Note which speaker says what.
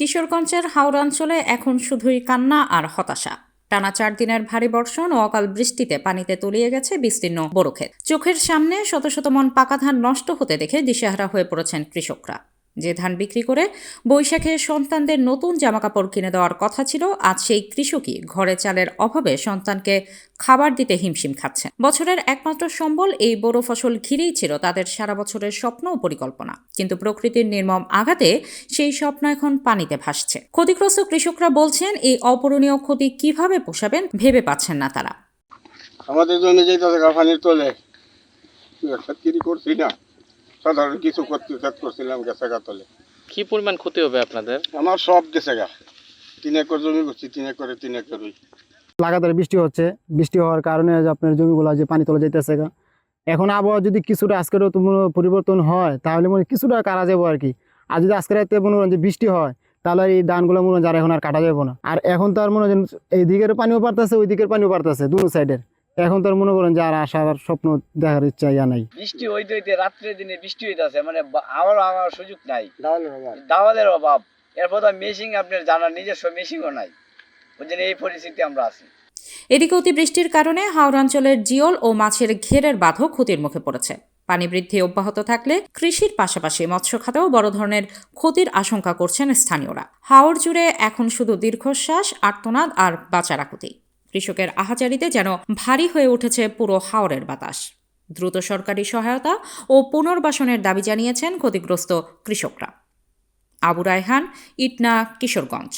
Speaker 1: কিশোরগঞ্জের হাওড় অঞ্চলে এখন শুধুই কান্না আর হতাশা। টানা 4 দিনের ভারী বর্ষণ ও অকাল বৃষ্টিতে পানিতে তলিয়ে গেছে বিস্তীর্ণ বোরো ক্ষেত। চোখের সামনে শত শত মন পাকা ধান নষ্ট হতে দেখে দিশেহারা হয়ে পড়েছেন কৃষকরা। যে ধান বিক্রি করে বৈশাখে সন্তানদের নতুন জামাকাপড় কিনে দেওয়ার কথা ছিল, আজ সেই কৃষকই ঘরে চালের অভাবে সন্তানকে খাবার দিতে হিমশিম খাচ্ছেন। বছরের একমাত্র সম্বল এই বোরো ফসল ঘিরেই ছিল তাদের সারা বছরের স্বপ্ন ও পরিকল্পনা, কিন্তু প্রকৃতির নির্মম আঘাতে সেই স্বপ্ন এখন পানিতে ভাসছে। ক্ষতিগ্রস্ত কৃষকরা বলছেন, এই অপূরণীয় ক্ষতি কিভাবে পোষাবেন ভেবে পাচ্ছেন না তারা।
Speaker 2: আমাদের জমি যেটা পানির তোলে করছি না, সাধারণ কিছু করছিলাম গেছে গা তোলে।
Speaker 3: কি পরিমাণ ক্ষতি হবে আপনাদের?
Speaker 2: আমার সব গেছে গা, 3 একর জমি করছি, 3 একরই।
Speaker 4: লাগাতার বৃষ্টি হচ্ছে, বৃষ্টি হওয়ার কারণে আপনার জমিগুলো যে পানি তোলা যাইতেছে গা। এখন আবহাওয়া যদি কিছুটা আজকেরও পরিবর্তন হয় তাহলে মনে কিছুটা কাটা যাবো আর কি। আর যদি আজকে রাতে মনে হয় যে বৃষ্টি হয় তাহলে এই ধানগুলো মনে হয় এখন আর কাটা যাবো না। আর এখন তো আর মনে হয় এই দিকের পানিও পারতেছে, ওই দিকের পানিও পারতেছে, দুটো সাইডের। এখন তো আর মনে করেন যে আর আসার স্বপ্ন দেখার ইচ্ছা নাই।
Speaker 5: বৃষ্টি হইতে হইতে রাত্রের দিনে বৃষ্টি হইতেছে, মানে আমার সুযোগ নাই, দাওয়ালের অভাব। এরপর মেশিন আপনার জানার নিজস্ব মেশিনও নাই, ওই জন্য এই পরিস্থিতি আমরা আছি।
Speaker 1: এদিকে অতিবৃষ্টির কারণে হাওড় অঞ্চলের জিওল ও মাছের ঘেরের বাঁধও ক্ষতির মুখে পড়েছে। পানি বৃদ্ধি অব্যাহত থাকলে কৃষির পাশাপাশি মৎস্য খাতেও বড় ধরনের ক্ষতির আশঙ্কা করছেন স্থানীয়রা। হাওড় জুড়ে এখন শুধু দীর্ঘশ্বাস, আর্তনাদ আর বাঁচারাকুতি। কৃষকের আহাজারিতে যেন ভারী হয়ে উঠেছে পুরো হাওড়ের বাতাস। দ্রুত সরকারি সহায়তা ও পুনর্বাসনের দাবি জানিয়েছেন ক্ষতিগ্রস্ত কৃষকরা। আবু রায়হান, ইটনা, কিশোরগঞ্জ।